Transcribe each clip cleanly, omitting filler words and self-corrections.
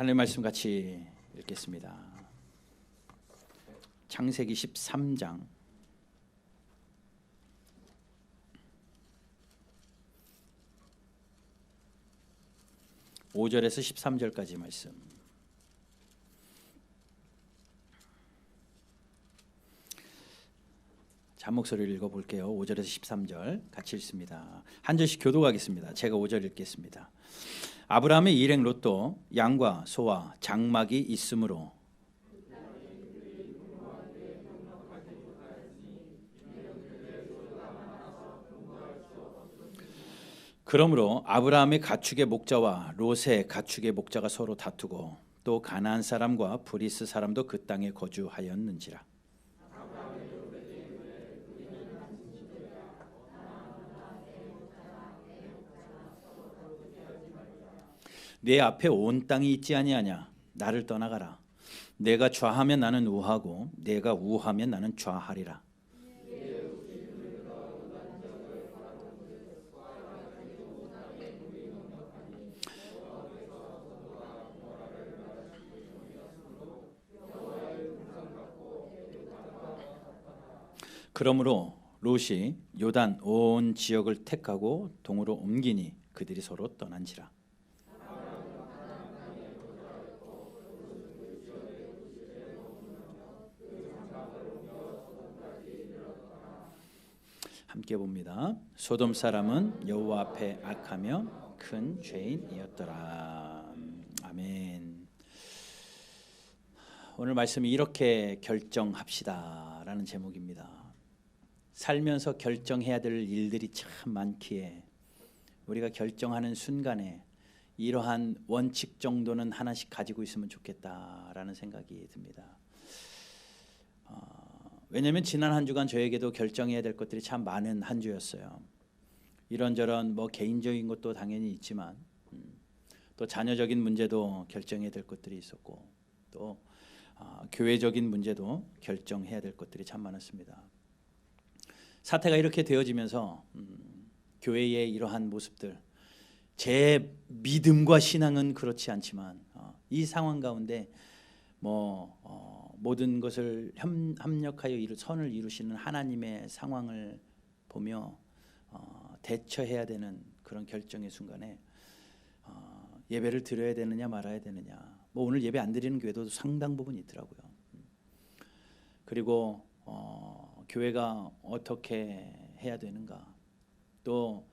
하나님의 말씀 같이 읽겠습니다. 창세기 13장 5절에서 13절까지 말씀. 잠목소리를 읽어볼게요. 5절에서 13절 같이 읽습니다. 한 절씩 교독하겠습니다. 제가 5절 읽겠습니다. 아브라함의 일행 롯도 양과 소와 장막이 있으므로 그러므로 아브라함의 가축의 목자와 롯의 가축의 목자가 서로 다투고 또 가나안 사람과 브리스 사람도 그 땅에 거주하였는지라. 내 앞에 온 땅이 있지 아니하냐. 나를 떠나가라. 내가 좌하면 나는 우하고 내가 우하면 나는 좌하리라. 그러므로 롯이 요단 온 지역을 택하고 동으로 옮기니 그들이 서로 떠난지라. 함께 봅니다. 소돔 사람은 여호와 앞에 악하며 큰 죄인이었더라. 아멘. 오늘 말씀이 이렇게 결정합시다라는 제목입니다. 살면서 결정해야 될 일들이 참 많기에 우리가 결정하는 순간에 이러한 원칙 정도는 하나씩 가지고 있으면 좋겠다라는 생각이 듭니다. 왜냐하면 지난 한 주간 저에게도 결정해야 될 것들이 참 많은 한 주였어요. 이런저런 개인적인 것도 당연히 있지만 또 자녀적인 문제도 결정해야 될 것들이 있었고 또 교회적인 문제도 결정해야 될 것들이 참 많았습니다. 사태가 이렇게 되어지면서 교회의 이러한 모습들, 제 믿음과 신앙은 그렇지 않지만 이 상황 가운데 모든 것을 합력하여 선을 이루시는 하나님의 상황을 보며 대처해야 되는 그런 결정의 순간에 예배를 드려야 되느냐 말아야 되느냐. 오늘 예배 안 드리는 교회도 상당 부분 있더라고요. 그리고 교회가 어떻게 해야 되는가. 또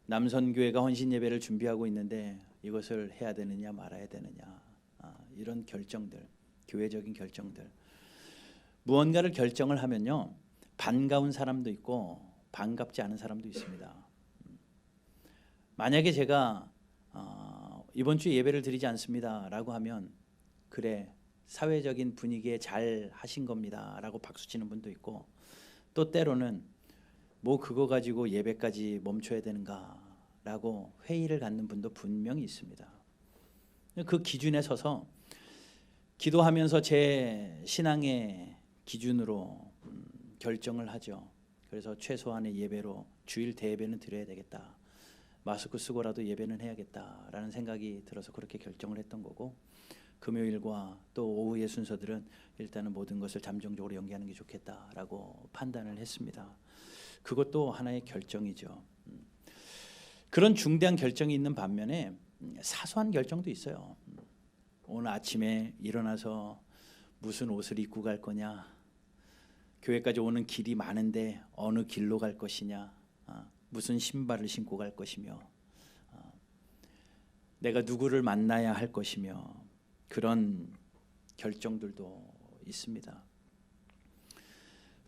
남선교회가 헌신 예배를 준비하고 있는데 이것을 해야 되느냐 말아야 되느냐. 이런 결정들, 교회적인 결정들. 무언가를 결정을 하면요, 반가운 사람도 있고 반갑지 않은 사람도 있습니다. 만약에 제가 이번 주에 예배를 드리지 않습니다 라고 하면 그래, 사회적인 분위기에 잘 하신 겁니다 라고 박수치는 분도 있고, 또 때로는 그거 가지고 예배까지 멈춰야 되는가 라고 회의를 갖는 분도 분명히 있습니다. 그 기준에 서서 기도하면서 제 신앙의 기준으로 결정을 하죠. 그래서 최소한의 예배로 주일 대예배는 드려야 되겠다, 마스크 쓰고라도 예배는 해야겠다라는 생각이 들어서 그렇게 결정을 했던 거고, 금요일과 또 오후의 순서들은 일단은 모든 것을 잠정적으로 연기하는 게 좋겠다라고 판단을 했습니다. 그것도 하나의 결정이죠. 그런 중대한 결정이 있는 반면에 사소한 결정도 있어요. 오늘 아침에 일어나서 무슨 옷을 입고 갈 거냐, 교회까지 오는 길이 많은데 어느 길로 갈 것이냐, 무슨 신발을 신고 갈 것이며, 내가 누구를 만나야 할 것이며, 그런 결정들도 있습니다.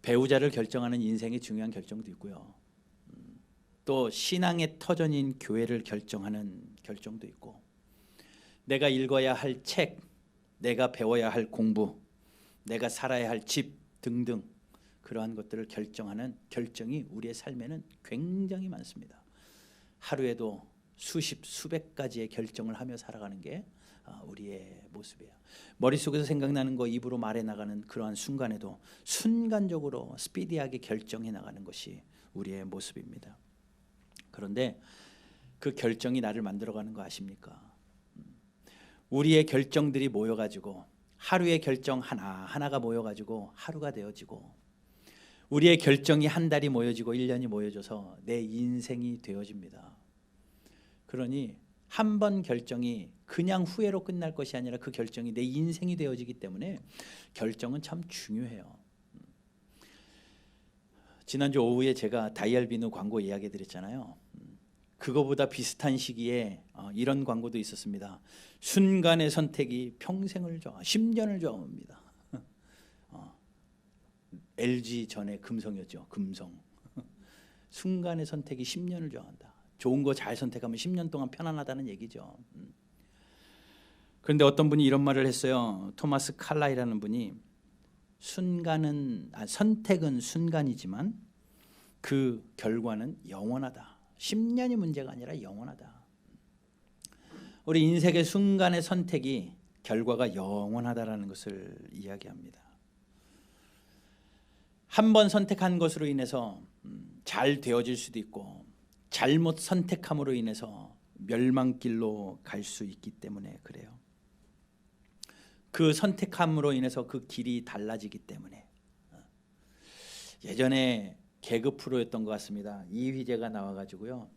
배우자를 결정하는 인생의 중요한 결정도 있고요. 또 신앙의 터전인 교회를 결정하는 결정도 있고, 내가 읽어야 할 책, 내가 배워야 할 공부, 내가 살아야 할 집 등등 그러한 것들을 결정하는 결정이 우리의 삶에는 굉장히 많습니다. 하루에도 수십, 수백 가지의 결정을 하며 살아가는 게 우리의 모습이에요. 머릿속에서 생각나는 거 입으로 말해 나가는 그러한 순간에도 순간적으로 스피디하게 결정해 나가는 것이 우리의 모습입니다. 그런데 그 결정이 나를 만들어가는 거 아십니까? 우리의 결정들이 모여가지고 하루의 결정 하나가 모여가지고 하루가 되어지고, 우리의 결정이 한 달이 모여지고 1년이 모여져서 내 인생이 되어집니다. 그러니 한 번 결정이 그냥 후회로 끝날 것이 아니라 그 결정이 내 인생이 되어지기 때문에 결정은 참 중요해요. 지난주 오후에 제가 다이알비누 광고 이야기 드렸잖아요. 그거보다 비슷한 시기에 이런 광고도 있었습니다. 순간의 선택이 평생을 10년을 좌우합니다. LG 전에 금성이었죠. 금성. 순간의 선택이 10년을 좌우한다. 좋은 거 잘 선택하면 10년 동안 편안하다는 얘기죠. 그런데 어떤 분이 이런 말을 했어요. 토마스 칼라이라는 분이 선택은 순간이지만 그 결과는 영원하다. 10년이 문제가 아니라 영원하다. 우리 인생의 순간의 선택이 결과가 영원하다라는 것을 이야기합니다. 한 번 선택한 것으로 인해서 잘 되어질 수도 있고, 잘못 선택함으로 인해서 멸망길로 갈 수 있기 때문에 그래요. 그 선택함으로 인해서 그 길이 달라지기 때문에. 예전에 개그 프로였던 것 같습니다. 이휘재가 나와가지고요,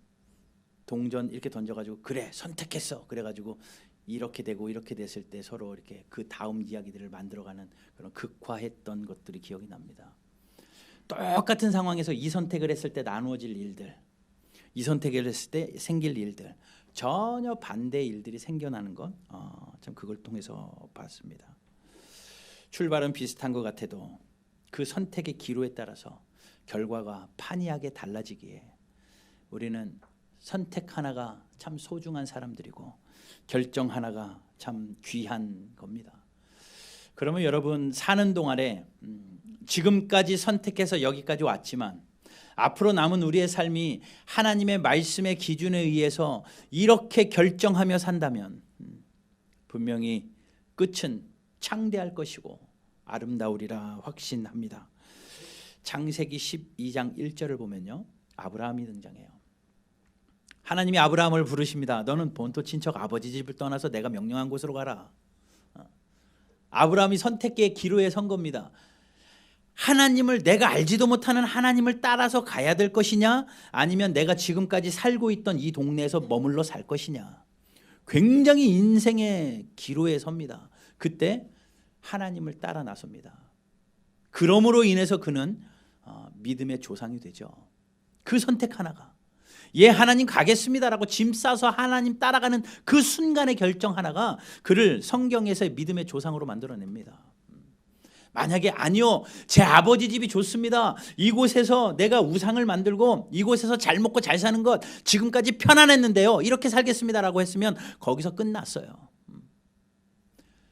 동전 이렇게 던져가지고 그래 선택했어 그래가지고 이렇게 되고 이렇게 됐을 때 서로 이렇게 그 다음 이야기들을 만들어가는 그런 극화했던 것들이 기억이 납니다. 똑같은 상황에서 이 선택을 했을 때 나누어질 일들, 이 선택을 했을 때 생길 일들, 전혀 반대의 일들이 생겨나는 것, 참 그걸 통해서 봤습니다. 출발은 비슷한 것 같아도 그 선택의 기로에 따라서 결과가 판이하게 달라지기에 우리는 선택 하나가 참 소중한 사람들이고 결정 하나가 참 귀한 겁니다. 그러면 여러분 사는 동안에 지금까지 선택해서 여기까지 왔지만 앞으로 남은 우리의 삶이 하나님의 말씀의 기준에 의해서 이렇게 결정하며 산다면 분명히 끝은 창대할 것이고 아름다우리라 확신합니다. 창세기 12장 1절을 보면요, 아브라함이 등장해요. 하나님이 아브라함을 부르십니다. 너는 본토 친척 아버지 집을 떠나서 내가 명령한 곳으로 가라. 아브라함이 선택의 기로에 선 겁니다. 하나님을, 내가 알지도 못하는 하나님을 따라서 가야 될 것이냐, 아니면 내가 지금까지 살고 있던 이 동네에서 머물러 살 것이냐. 굉장히 인생의 기로에 섭니다. 그때 하나님을 따라 나섭니다. 그러므로 인해서 그는 믿음의 조상이 되죠. 그 선택 하나가, 예 하나님 가겠습니다라고 짐 싸서 하나님 따라가는 그 순간의 결정 하나가 그를 성경에서의 믿음의 조상으로 만들어냅니다. 만약에 아니요, 제 아버지 집이 좋습니다, 이곳에서 내가 우상을 만들고 이곳에서 잘 먹고 잘 사는 것 지금까지 편안했는데요, 이렇게 살겠습니다라고 했으면 거기서 끝났어요.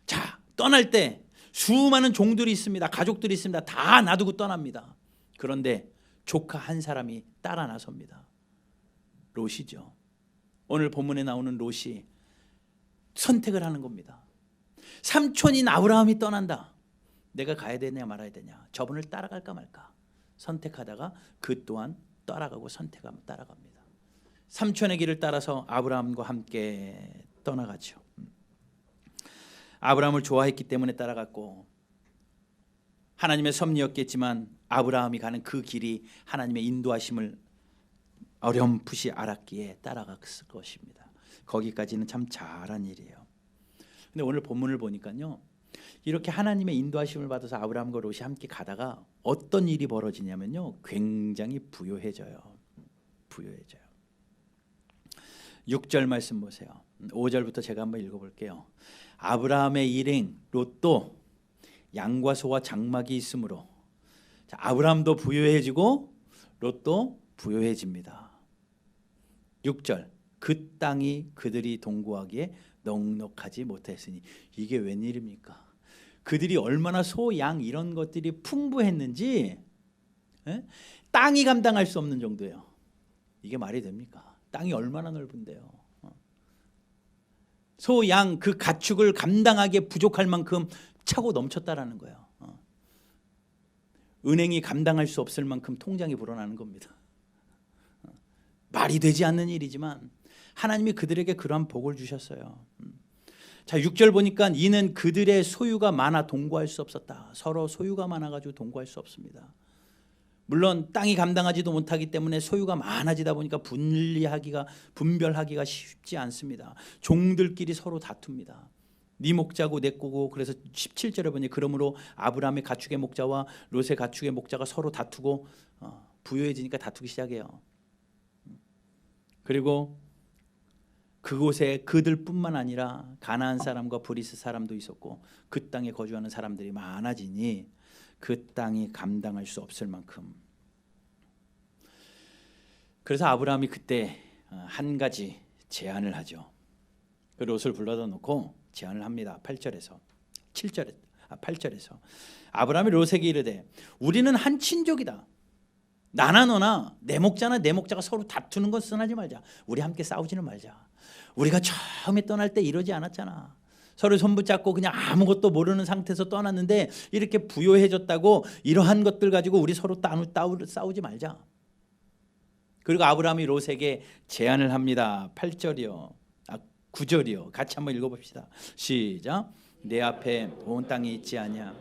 자, 떠날 때 수많은 종들이 있습니다. 가족들이 있습니다. 다 놔두고 떠납니다. 그런데 조카 한 사람이 따라 나섭니다. 롯이죠. 오늘 본문에 나오는 롯이 선택을 하는 겁니다. 삼촌인 아브라함이 떠난다. 내가 가야 되냐 말아야 되냐, 저분을 따라갈까 말까 선택하다가 그 또한 따라가고 선택하면 따라갑니다. 삼촌의 길을 따라서 아브라함과 함께 떠나가죠. 아브라함을 좋아했기 때문에 따라갔고, 하나님의 섭리였겠지만 아브라함이 가는 그 길이 하나님의 인도하심을 어렴풋이 알았기에 따라갔을 것입니다. 거기까지는 참 잘한 일이에요. 근데 오늘 본문을 보니까요, 이렇게 하나님의 인도하심을 받아서 아브라함과 롯이 함께 가다가 어떤 일이 벌어지냐면요, 굉장히 부요해져요. 6절 말씀 보세요. 5절부터 제가 한번 읽어볼게요. 아브라함의 일행 롯도 양과 소와 장막이 있으므로, 자, 아브라함도 부요해지고 롯도 부요해집니다. 6절, 그 땅이 그들이 동거하기에 넉넉하지 못했으니. 이게 웬일입니까? 그들이 얼마나 소, 양 이런 것들이 풍부했는지 땅이 감당할 수 없는 정도예요. 이게 말이 됩니까? 땅이 얼마나 넓은데요. 소, 양 그 가축을 감당하기에 부족할 만큼 차고 넘쳤다라는 거예요. 은행이 감당할 수 없을 만큼 통장이 불어나는 겁니다. 말이 되지 않는 일이지만 하나님이 그들에게 그러한 복을 주셨어요. 자, 6절 보니까 이는 그들의 소유가 많아 동거할 수 없었다. 서로 소유가 많아가지고 동거할 수 없습니다. 물론 땅이 감당하지도 못하기 때문에 소유가 많아지다 보니까 분별하기가 쉽지 않습니다. 종들끼리 서로 다툽니다. 네 목자고 내 거고. 그래서 17절에 보니 그러므로 아브라함의 가축의 목자와 롯의 가축의 목자가 서로 다투고 부유해지니까 다투기 시작해요. 그리고 그곳에 그들뿐만 아니라 가나안 사람과 브리스 사람도 있었고 그 땅에 거주하는 사람들이 많아지니 그 땅이 감당할 수 없을 만큼. 그래서 아브라함이 그때 한 가지 제안을 하죠. 그 롯을 불러다 놓고 제안을 합니다. 8절에서 아브라함이 롯에게 이르되 우리는 한 친족이다. 나나 너나 내 목자나 내 목자가 서로 다투는 것은 하지 말자. 우리 함께 싸우지는 말자. 우리가 처음에 떠날 때 이러지 않았잖아. 서로 손붙잡고 그냥 아무것도 모르는 상태에서 떠났는데 이렇게 부요해졌다고 이러한 것들 가지고 우리 서로 싸우지 말자. 그리고 아브라함이 롯에게 제안을 합니다. 9절이요. 같이 한번 읽어봅시다. 시작. 내 앞에 온 땅이 있지 아니야.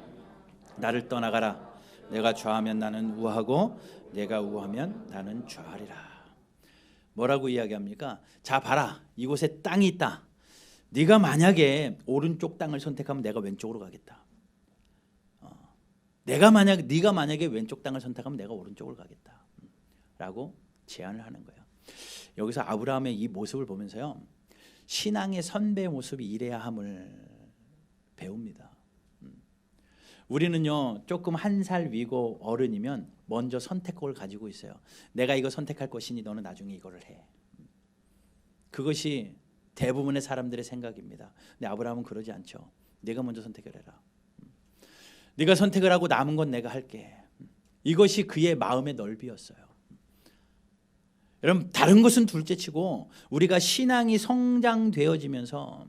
나를 떠나가라. 내가 좌하면 나는 우하고 내가 우하면 나는 좌하리라. 뭐라고 이야기합니까? 자 봐라, 이곳에 땅이 있다. 네가 만약에 오른쪽 땅을 선택하면 내가 왼쪽으로 가겠다. 네가 만약에 왼쪽 땅을 선택하면 내가 오른쪽으로 가겠다. 라고 제안을 하는 거예요. 여기서 아브라함의 이 모습을 보면서요, 신앙의 선배 모습이 이래야 함을 배웁니다. 우리는요 조금 한 살 위고 어른이면 먼저 선택권을 가지고 있어요. 내가 이거 선택할 것이니 너는 나중에 이거를 해. 그것이 대부분의 사람들의 생각입니다. 근데 아브라함은 그러지 않죠. 네가 먼저 선택을 해라. 네가 선택을 하고 남은 건 내가 할게. 이것이 그의 마음의 넓이였어요. 여러분, 다른 것은 둘째치고 우리가 신앙이 성장되어지면서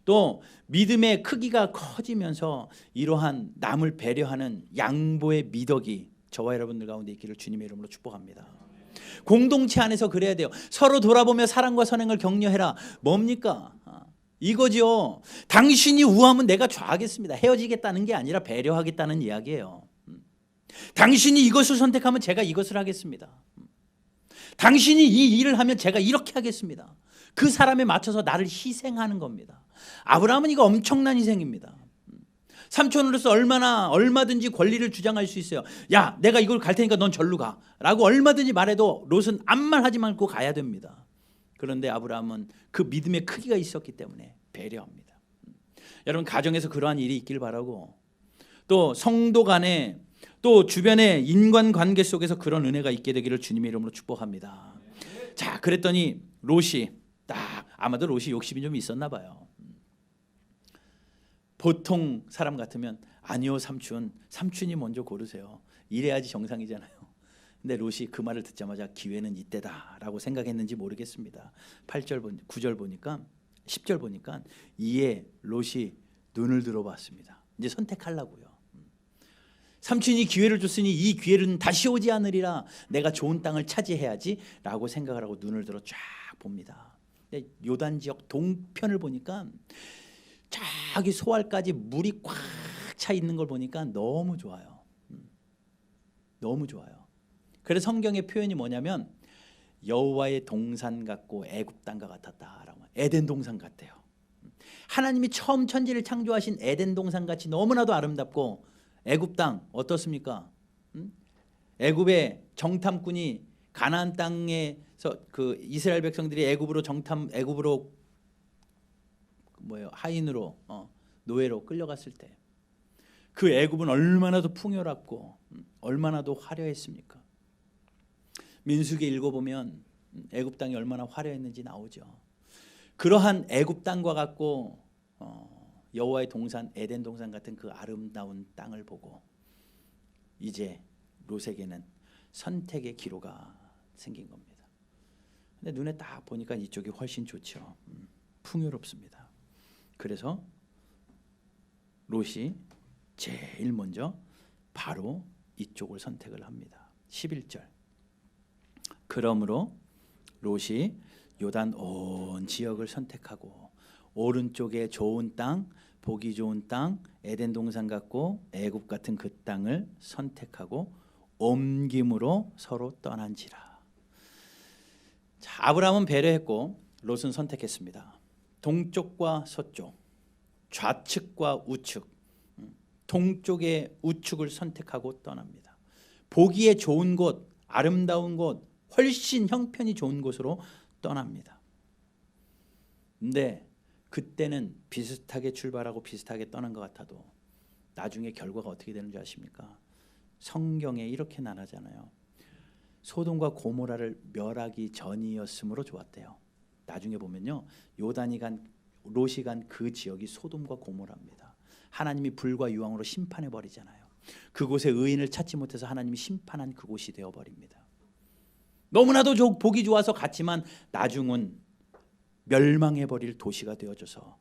또 믿음의 크기가 커지면서 이러한 남을 배려하는 양보의 미덕이 저와 여러분들 가운데 있기를 주님의 이름으로 축복합니다. 공동체 안에서 그래야 돼요. 서로 돌아보며 사랑과 선행을 격려해라. 뭡니까? 이거죠. 당신이 우하면 내가 좌하겠습니다. 헤어지겠다는 게 아니라 배려하겠다는 이야기예요. 당신이 이것을 선택하면 제가 이것을 하겠습니다. 당신이 이 일을 하면 제가 이렇게 하겠습니다. 그 사람에 맞춰서 나를 희생하는 겁니다. 아브라함은 이거 엄청난 희생입니다. 삼촌으로서 얼마든지 권리를 주장할 수 있어요. 야, 내가 이걸 갈 테니까 넌 절로 가 라고 얼마든지 말해도 롯은 아무 말 하지 말고 가야 됩니다. 그런데 아브라함은 그 믿음의 크기가 있었기 때문에 배려합니다. 여러분, 가정에서 그러한 일이 있길 바라고, 또 성도 간에 또 주변의 인간관계 속에서 그런 은혜가 있게 되기를 주님의 이름으로 축복합니다. 자, 그랬더니 롯이 아마도 롯이 욕심이 좀 있었나 봐요. 보통 사람 같으면 아니요 삼촌이 먼저 고르세요. 이래야지 정상이잖아요. 근데 롯이 그 말을 듣자마자 기회는 이때다라고 생각했는지 모르겠습니다. 8절 9절 보니까 10절 보니까 이에 롯이 눈을 들어봤습니다. 이제 선택하려고요. 삼촌이 기회를 줬으니 이 기회는 다시 오지 않으리라. 내가 좋은 땅을 차지해야지 라고 생각을 하고 눈을 들어 쫙 봅니다. 요단 지역 동편을 보니까 저기 소알까지 물이 꽉 차 있는 걸 보니까 너무 좋아요. 너무 좋아요. 그래서 성경의 표현이 뭐냐면 여호와의 동산 같고 애굽 땅과 같았다라고. 에덴 동산 같대요. 하나님이 처음 천지를 창조하신 에덴 동산 같이 너무나도 아름답고, 애굽 땅 어떻습니까? 애굽의 정탐꾼이 가나안 땅에서 그 이스라엘 백성들이 애굽으로 하인으로 노예로 끌려갔을 때 그 애굽은 얼마나 더 풍요롭고 얼마나 더 화려했습니까? 민수기 읽어보면 애굽 땅이 얼마나 화려했는지 나오죠. 그러한 애굽 땅과 같고 여호와의 동산 에덴 동산 같은 그 아름다운 땅을 보고 이제 롯에게는 선택의 기로가 생긴 겁니다. 근데 눈에 딱 보니까 이쪽이 훨씬 좋죠. 풍요롭습니다. 그래서 롯이 제일 먼저 바로 이쪽을 선택을 합니다. 11절. 그러므로 롯이 요단 온 지역을 선택하고 오른쪽에 좋은 땅, 보기 좋은 땅, 에덴 동산 같고 애굽 같은 그 땅을 선택하고 옮김으로 서로 떠난지라. 자, 아브라함은 배려했고 롯은 선택했습니다. 동쪽과 서쪽, 좌측과 우측, 동쪽의 우측을 선택하고 떠납니다. 보기에 좋은 곳, 아름다운 곳, 훨씬 형편이 좋은 곳으로 떠납니다. 근데 그때는 비슷하게 출발하고 비슷하게 떠난 것 같아도 나중에 결과가 어떻게 되는 줄 아십니까? 성경에 이렇게 말하잖아요. 소돔과 고모라를 멸하기 전이었으므로 좋았대요. 나중에 보면요, 롯이 간 그 지역이 소돔과 고모라입니다. 하나님이 불과 유황으로 심판해 버리잖아요. 그곳에 의인을 찾지 못해서 하나님이 심판한 그곳이 되어 버립니다. 너무나도 보기 좋아서 갔지만 나중은 멸망해 버릴 도시가 되어져서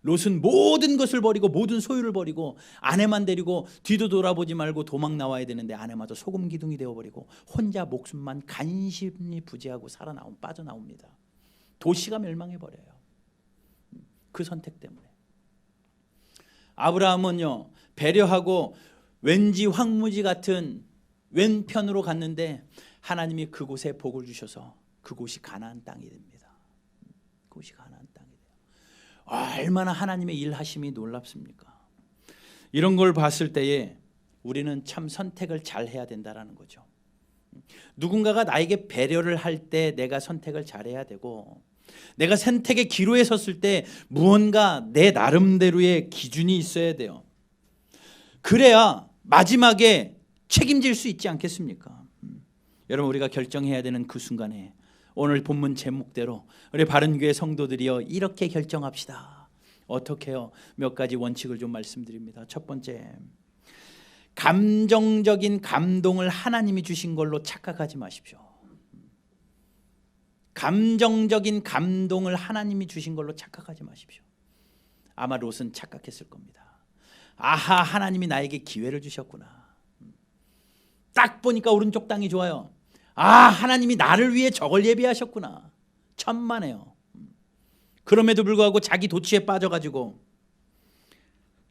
롯은 모든 것을 버리고 모든 소유를 버리고 아내만 데리고 뒤도 돌아보지 말고 도망 나와야 되는데 아내마저 소금 기둥이 되어버리고 혼자 목숨만 간신히 부지하고 빠져나옵니다. 도시가 멸망해 버려요. 그 선택 때문에. 아브라함은요, 배려하고 왠지 황무지 같은 왼편으로 갔는데 하나님이 그곳에 복을 주셔서 그곳이 가나안 땅이 됩니다. 그곳이 가나안 땅이 돼요. 얼마나 하나님의 일하심이 놀랍습니까? 이런 걸 봤을 때에 우리는 참 선택을 잘 해야 된다는 거죠. 누군가가 나에게 배려를 할 때 내가 선택을 잘해야 되고, 내가 선택의 기로에 섰을 때 무언가 내 나름대로의 기준이 있어야 돼요. 그래야 마지막에 책임질 수 있지 않겠습니까? 여러분, 우리가 결정해야 되는 그 순간에 오늘 본문 제목대로 우리 바른교회 성도들이여 이렇게 결정합시다. 어떻게요? 몇 가지 원칙을 좀 말씀드립니다. 첫 번째, 감정적인 감동을 하나님이 주신 걸로 착각하지 마십시오. 감정적인 감동을 하나님이 주신 걸로 착각하지 마십시오. 아마 롯은 착각했을 겁니다. 아하, 하나님이 나에게 기회를 주셨구나. 딱 보니까 오른쪽 땅이 좋아요. 아, 하나님이 나를 위해 저걸 예비하셨구나. 천만에요. 그럼에도 불구하고 자기 도취에 빠져가지고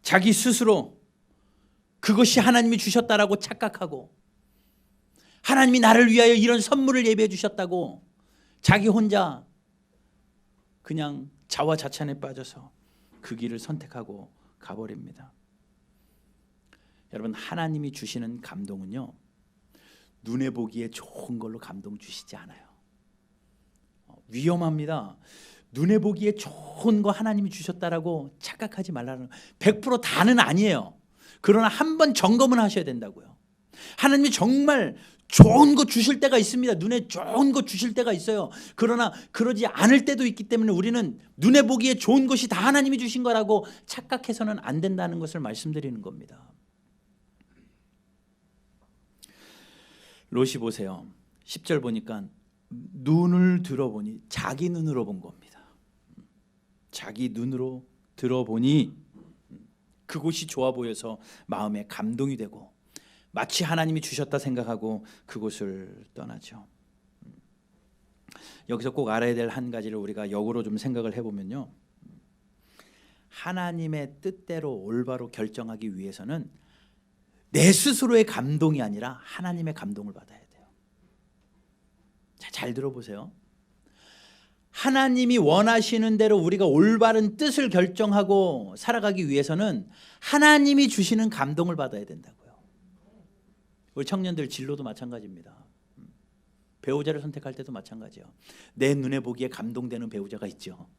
자기 스스로 그것이 하나님이 주셨다라고 착각하고 하나님이 나를 위하여 이런 선물을 예비해 주셨다고 자기 혼자 그냥 자화자찬에 빠져서 그 길을 선택하고 가버립니다. 여러분, 하나님이 주시는 감동은요, 눈에 보기에 좋은 걸로 감동 주시지 않아요. 위험합니다. 눈에 보기에 좋은 거 하나님이 주셨다라고 착각하지 말라는, 100% 다는 아니에요. 그러나 한번 점검은 하셔야 된다고요. 하나님이 정말 좋은 거 주실 때가 있습니다. 눈에 좋은 거 주실 때가 있어요. 그러나 그러지 않을 때도 있기 때문에 우리는 눈에 보기에 좋은 것이 다 하나님이 주신 거라고 착각해서는 안 된다는 것을 말씀드리는 겁니다. 롯이 보세요. 10절 보니까 눈을 들어보니, 자기 눈으로 본 겁니다. 자기 눈으로 들어보니 그곳이 좋아 보여서 마음에 감동이 되고 마치 하나님이 주셨다 생각하고 그곳을 떠나죠. 여기서 꼭 알아야 될 한 가지를 우리가 역으로 좀 생각을 해보면요, 하나님의 뜻대로 올바로 결정하기 위해서는 내 스스로의 감동이 아니라 하나님의 감동을 받아야 돼요. 자, 잘 들어보세요. 하나님이 원하시는 대로 우리가 올바른 뜻을 결정하고 살아가기 위해서는 하나님이 주시는 감동을 받아야 된다고요. 우리 청년들 진로도 마찬가지입니다. 배우자를 선택할 때도 마찬가지예요. 내 눈에 보기에 감동되는 배우자가 있죠.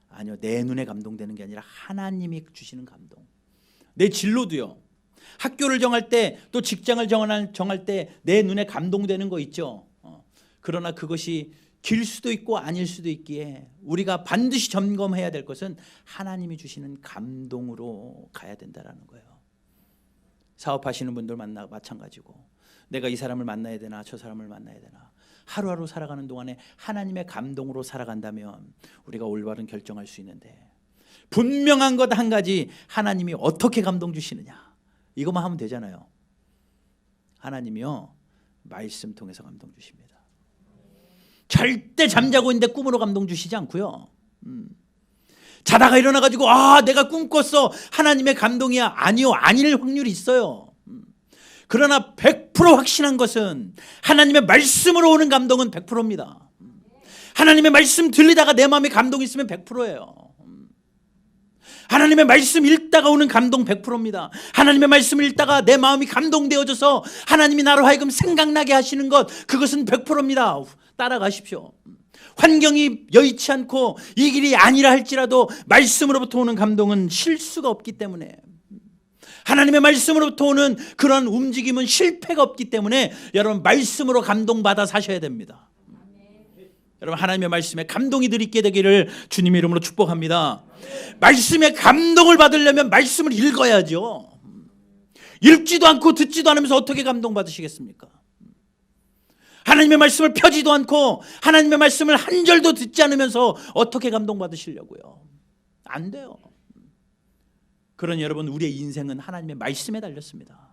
아니요, 내 눈에 감동되는 게 아니라 하나님이 주시는 감동. 내 진로도요. 학교를 정할 때, 또 직장을 정할 때 내 눈에 감동되는 거 있죠. 그러나 그것이 길 수도 있고 아닐 수도 있기에 우리가 반드시 점검해야 될 것은 하나님이 주시는 감동으로 가야 된다는 거예요. 사업하시는 분들 마찬가지고, 내가 이 사람을 만나야 되나 저 사람을 만나야 되나, 하루하루 살아가는 동안에 하나님의 감동으로 살아간다면 우리가 올바른 결정할 수 있는데, 분명한 것 한 가지, 하나님이 어떻게 감동 주시느냐, 이것만 하면 되잖아요. 하나님이요, 말씀 통해서 감동 주십니다. 절대 잠자고 있는데 꿈으로 감동 주시지 않고요, 자다가 일어나가지고 내가 꿈꿨어, 하나님의 감동이야. 아니요, 아닐 확률이 있어요. 그러나 100% 확신한 것은 하나님의 말씀으로 오는 감동은 100%입니다. 하나님의 말씀 들리다가 내 마음에 감동이 있으면 100%예요. 하나님의 말씀 읽다가 오는 감동 100%입니다. 하나님의 말씀을 읽다가 내 마음이 감동되어져서 하나님이 나로 하여금 생각나게 하시는 것, 그것은 100%입니다. 따라가십시오. 환경이 여의치 않고 이 길이 아니라 할지라도 말씀으로부터 오는 감동은 쉴 수가 없기 때문에, 하나님의 말씀으로부터 오는 그런 움직임은 실패가 없기 때문에 여러분 말씀으로 감동받아 사셔야 됩니다. 여러분 하나님의 말씀에 감동이 있게 되기를 주님의 이름으로 축복합니다. 말씀에 감동을 받으려면 말씀을 읽어야죠. 읽지도 않고 듣지도 않으면서 어떻게 감동받으시겠습니까? 하나님의 말씀을 펴지도 않고 하나님의 말씀을 한 절도 듣지 않으면서 어떻게 감동받으시려고요? 안 돼요. 그러니 여러분 우리의 인생은 하나님의 말씀에 달렸습니다.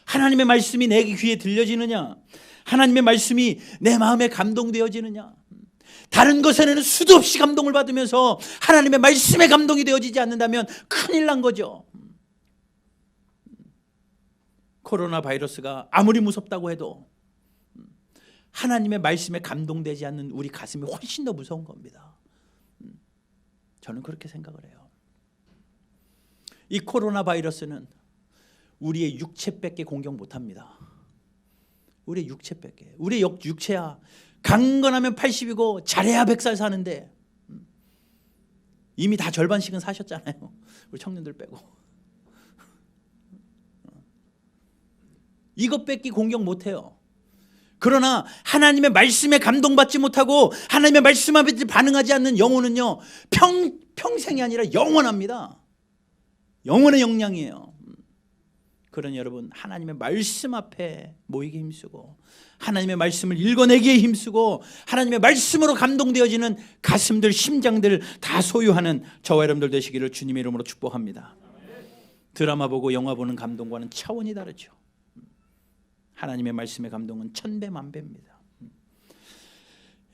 하나님의 말씀이 내 귀에 들려지느냐, 하나님의 말씀이 내 마음에 감동되어지느냐, 다른 것에는 수도 없이 감동을 받으면서 하나님의 말씀에 감동이 되어지지 않는다면 큰일 난 거죠. 코로나 바이러스가 아무리 무섭다고 해도 하나님의 말씀에 감동되지 않는 우리 가슴이 훨씬 더 무서운 겁니다. 저는 그렇게 생각을 해요. 이 코로나 바이러스는 우리의 육체밖에 공격 못합니다. 우리의 육체밖에. 우리의 육체야 강건하면 80이고 잘해야 100살 사는데 이미 다 절반씩은 사셨잖아요. 우리 청년들 빼고. 이것밖에 공격 못해요. 그러나 하나님의 말씀에 감동받지 못하고 하나님의 말씀 앞에 반응하지 않는 영혼은요, 평생이 아니라 영원합니다. 영원의 역량이에요. 그러니 여러분 하나님의 말씀 앞에 모이기 힘쓰고 하나님의 말씀을 읽어내기에 힘쓰고 하나님의 말씀으로 감동되어지는 가슴들, 심장들 다 소유하는 저와 여러분들 되시기를 주님의 이름으로 축복합니다. 드라마 보고 영화 보는 감동과는 차원이 다르죠. 하나님의 말씀의 감동은 천배 만배입니다.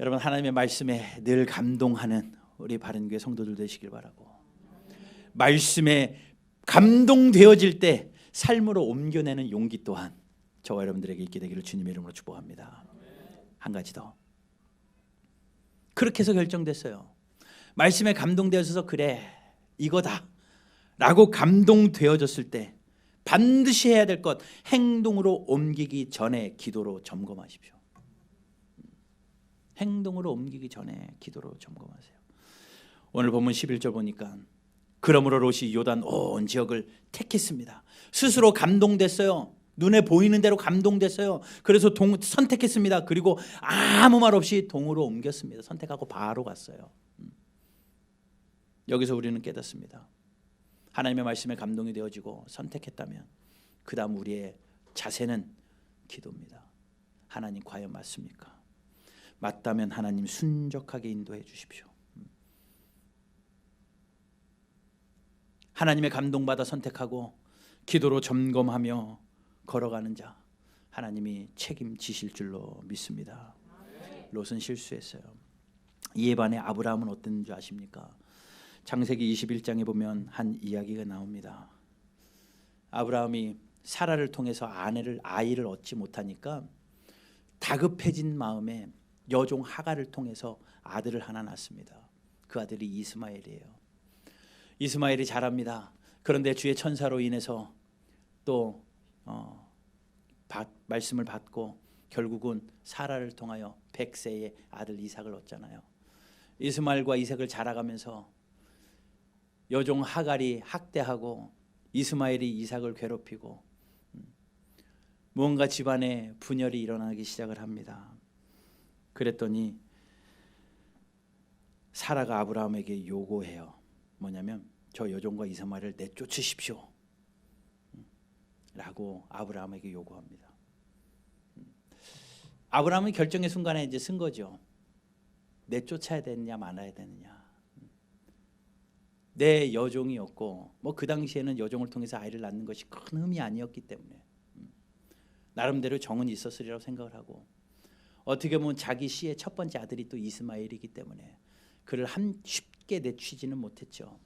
여러분 하나님의 말씀에 늘 감동하는 우리 바른교회 성도들 되시길 바라고, 말씀에 감동되어질 때 삶으로 옮겨내는 용기 또한 저와 여러분들에게 있게 되기를 주님의 이름으로 축복합니다. 한 가지 더. 그렇게 해서 결정됐어요. 말씀에 감동되어져서 그래 이거다 라고 감동되어졌을 때 반드시 해야 될 것, 행동으로 옮기기 전에 기도로 점검하십시오. 행동으로 옮기기 전에 기도로 점검하세요. 오늘 본문 11절 보니까 그러므로 롯이 요단 온 지역을 택했습니다. 스스로 감동됐어요. 눈에 보이는 대로 감동됐어요. 그래서 선택했습니다. 그리고 아무 말 없이 동으로 옮겼습니다. 선택하고 바로 갔어요. 여기서 우리는 깨닫습니다. 하나님의 말씀에 감동이 되어지고 선택했다면 그 다음 우리의 자세는 기도입니다. 하나님 과연 맞습니까? 맞다면 하나님 순적하게 인도해 주십시오. 하나님의 감동받아 선택하고 기도로 점검하며 걸어가는 자 하나님이 책임지실 줄로 믿습니다. 롯은 실수했어요. 이에 반해 아브라함은 어떤 줄 아십니까? 창세기 21장에 보면 한 이야기가 나옵니다. 아브라함이 사라를 통해서 아이를 얻지 못하니까 다급해진 마음에 여종 하갈을 통해서 아들을 하나 낳습니다. 그 아들이 이스마엘이에요. 이스마엘이 자랍니다. 그런데 주의 천사로 인해서 또 말씀을 받고 결국은 사라를 통하여 100세의 아들 이삭을 얻잖아요. 이스마엘과 이삭을 자라가면서 여종 하갈이 학대하고 이스마엘이 이삭을 괴롭히고 무언가 집안에 분열이 일어나기 시작을 합니다. 그랬더니 사라가 아브라함에게 요구해요. 뭐냐면 저 여종과 이스마엘을 내쫓으십시오 라고 아브라함에게 요구합니다. 아브라함은 결정의 순간에 이제 쓴 거죠. 내쫓아야 되느냐 말아야 되느냐. 내 여종이었고 뭐 그 당시에는 여종을 통해서 아이를 낳는 것이 큰 흠이 아니었기 때문에 나름대로 정은 있었으리라고 생각을 하고, 어떻게 보면 자기 씨의 첫 번째 아들이 또 이스마엘이기 때문에 그를 쉽게 내치지는 못했죠.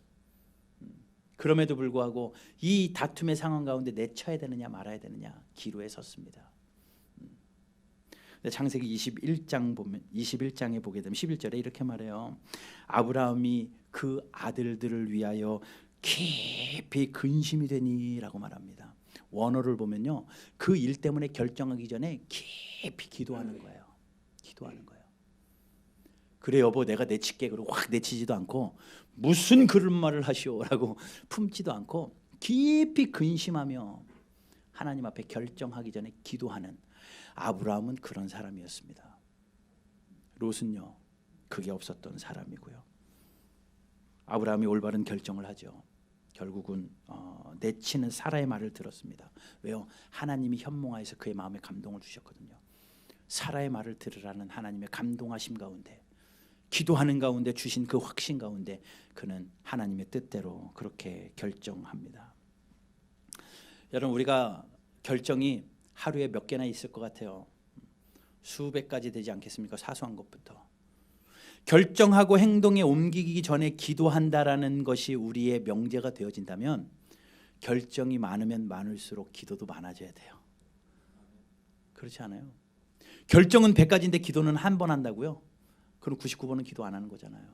그럼에도 불구하고 이 다툼의 상황 가운데 내쳐야 되느냐 말아야 되느냐 기로에 섰습니다. 창세기 21장에 보게 되면 11절에 이렇게 말해요. 아브라함이 그 아들들을 위하여 깊이 근심이 되니라고 말합니다. 원어를 보면요, 그 일 때문에 결정하기 전에 깊이 기도하는 거예요. 기도하는 거예요. 그래 여보 내가 내칠게 그러고 확 내치지도 않고 무슨 그런 말을 하시오라고 품지도 않고 깊이 근심하며 하나님 앞에 결정하기 전에 기도하는 아브라함은 그런 사람이었습니다. 롯은요 그게 없었던 사람이고요. 아브라함이 올바른 결정을 하죠. 결국은 내치는 사라의 말을 들었습니다. 왜요? 하나님이 현몽하여서 그의 마음에 감동을 주셨거든요. 사라의 말을 들으라는 하나님의 감동하심 가운데, 기도하는 가운데 주신 그 확신 가운데 그는 하나님의 뜻대로 그렇게 결정합니다. 여러분, 우리가 결정이 하루에 몇 개나 있을 것 같아요? 수백 가지 되지 않겠습니까? 사소한 것부터. 결정하고 행동에 옮기기 전에 기도한다라는 것이 우리의 명제가 되어진다면 결정이 많으면 많을수록 기도도 많아져야 돼요. 그렇지 않아요? 결정은 100가지인데 기도는 한 번 한다고요? 그럼 99번은 기도 안 하는 거잖아요.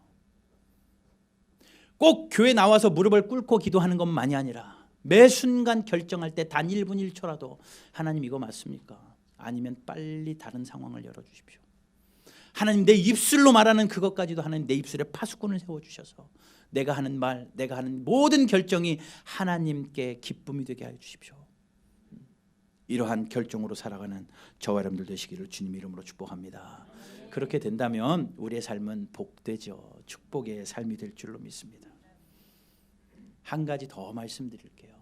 꼭 교회 나와서 무릎을 꿇고 기도하는 것만이 아니라 매 순간 결정할 때 단 1분 1초라도 하나님 이거 맞습니까? 아니면 빨리 다른 상황을 열어주십시오. 하나님 내 입술로 말하는 그것까지도 하나님 내 입술에 파수꾼을 세워주셔서 내가 하는 말, 내가 하는 모든 결정이 하나님께 기쁨이 되게 해 주십시오. 이러한 결정으로 살아가는 저와 여러분들 되시기를 주님 이름으로 축복합니다. 그렇게 된다면 우리의 삶은 복되죠. 축복의 삶이 될 줄로 믿습니다. 한 가지 더 말씀드릴게요.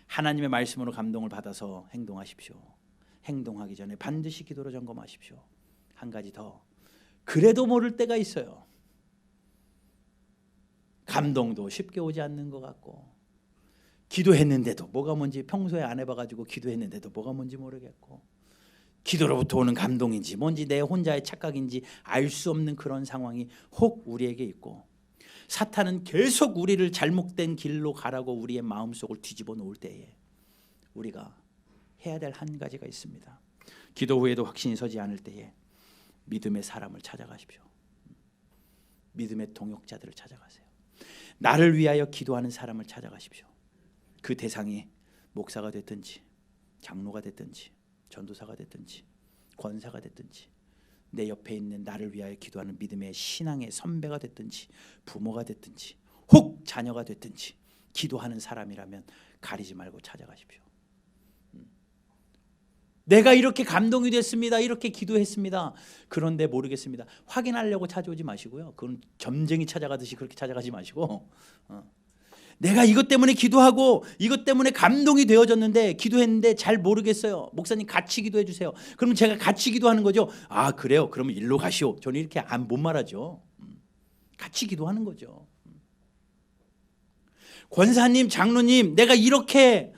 하나님의 말씀으로 감동을 받아서 행동하십시오. 행동하기 전에 반드시 기도로 점검하십시오. 한 가지 더, 그래도 모를 때가 있어요. 감동도 쉽게 오지 않는 것 같고, 기도했는데도 뭐가 뭔지 평소에 안 해봐가지고 기도했는데도 뭐가 뭔지 모르겠고, 기도로부터 오는 감동인지 뭔지 내 혼자의 착각인지 알 수 없는 그런 상황이 혹 우리에게 있고, 사탄은 계속 우리를 잘못된 길로 가라고 우리의 마음속을 뒤집어 놓을 때에 우리가 해야 될 한 가지가 있습니다. 기도 후에도 확신이 서지 않을 때에 믿음의 사람을 찾아가십시오. 믿음의 동역자들을 찾아가세요. 나를 위하여 기도하는 사람을 찾아가십시오. 그 대상이 목사가 됐든지 장로가 됐든지 전도사가 됐든지 권사가 됐든지 내 옆에 있는 나를 위하여 기도하는 믿음의 신앙의 선배가 됐든지 부모가 됐든지 혹 자녀가 됐든지 기도하는 사람이라면 가리지 말고 찾아가십시오. 내가 이렇게 감동이 됐습니다. 이렇게 기도했습니다. 그런데 모르겠습니다. 확인하려고 찾아오지 마시고요. 그건 점쟁이 찾아가듯이 그렇게 찾아가지 마시고, 내가 이것 때문에 기도하고 이것 때문에 감동이 되어졌는데 기도했는데 잘 모르겠어요. 목사님 같이 기도해 주세요. 그러면 제가 같이 기도하는 거죠. 아 그래요? 그러면 일로 가시오. 저는 이렇게 못 말하죠. 같이 기도하는 거죠. 권사님, 장로님, 내가 이렇게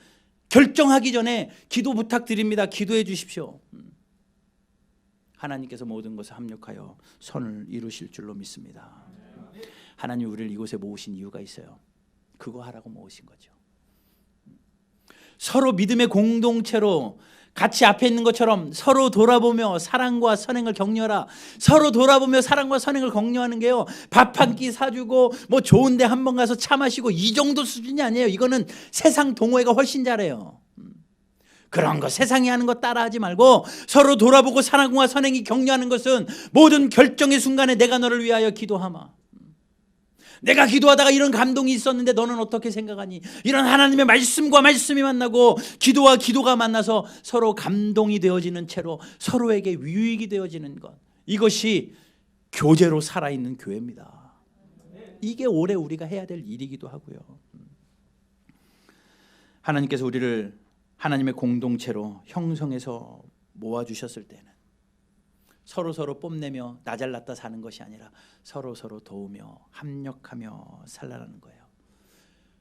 결정하기 전에 기도 부탁드립니다. 기도해 주십시오. 하나님께서 모든 것을 합력하여 선을 이루실 줄로 믿습니다. 하나님 우리를 이곳에 모으신 이유가 있어요. 그거 하라고 모으신 거죠. 서로 믿음의 공동체로 같이 앞에 있는 것처럼 서로 돌아보며 사랑과 선행을 격려하라. 서로 돌아보며 사랑과 선행을 격려하는 게요, 밥 한 끼 사주고 뭐 좋은데 한번 가서 차 마시고 이 정도 수준이 아니에요. 이거는 세상 동호회가 훨씬 잘해요. 그런 거 세상이 하는 거 따라하지 말고 서로 돌아보고 사랑과 선행이 격려하는 것은 모든 결정의 순간에 내가 너를 위하여 기도하마. 내가 기도하다가 이런 감동이 있었는데 너는 어떻게 생각하니? 이런 하나님의 말씀과 말씀이 만나고 기도와 기도가 만나서 서로 감동이 되어지는 채로 서로에게 유익이 되어지는 것, 이것이 교제로 살아있는 교회입니다. 이게 올해 우리가 해야 될 일이기도 하고요. 하나님께서 우리를 하나님의 공동체로 형성해서 모아주셨을 때는 서로 뽐내며 나 잘났다 사는 것이 아니라 서로 도우며 합력하며 살라는 거예요.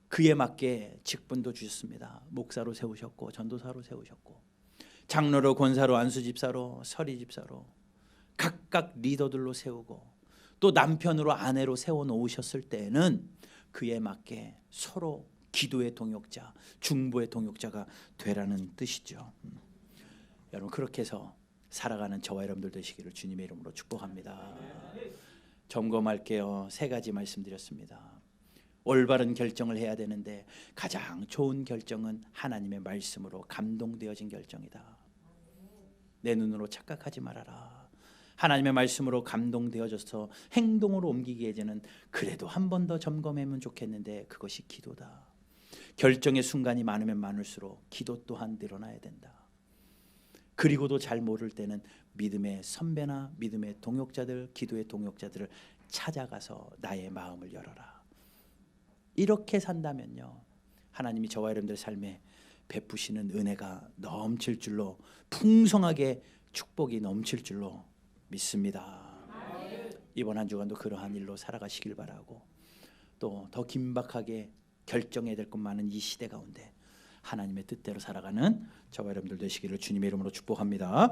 그에 맞게 직분도 주셨습니다. 목사로 세우셨고 전도사로 세우셨고 장로로 권사로 안수집사로 서리집사로 각각 리더들로 세우고 또 남편으로 아내로 세워놓으셨을 때는 그에 맞게 서로 기도의 동역자, 중보의 동역자가 되라는 뜻이죠. 여러분 그렇게 해서 살아가는 저와 여러분들 되시기를 주님의 이름으로 축복합니다. 점검할게요. 3가지 말씀드렸습니다. 올바른 결정을 해야 되는데 가장 좋은 결정은 하나님의 말씀으로 감동되어진 결정이다. 내 눈으로 착각하지 말아라. 하나님의 말씀으로 감동되어져서 행동으로 옮기게 되는 그래도 한 번 더 점검하면 좋겠는데 그것이 기도다. 결정의 순간이 많으면 많을수록 기도 또한 늘어나야 된다. 그리고도 잘 모를 때는 믿음의 선배나 믿음의 동역자들, 기도의 동역자들을 찾아가서 나의 마음을 열어라. 이렇게 산다면요, 하나님이 저와 여러분들의 삶에 베푸시는 은혜가 넘칠 줄로, 풍성하게 축복이 넘칠 줄로 믿습니다. 이번 한 주간도 그러한 일로 살아가시길 바라고, 또 더 긴박하게 결정해야 될 것 많은 이 시대 가운데 하나님의 뜻대로 살아가는 저와 여러분들 되시기를 주님의 이름으로 축복합니다.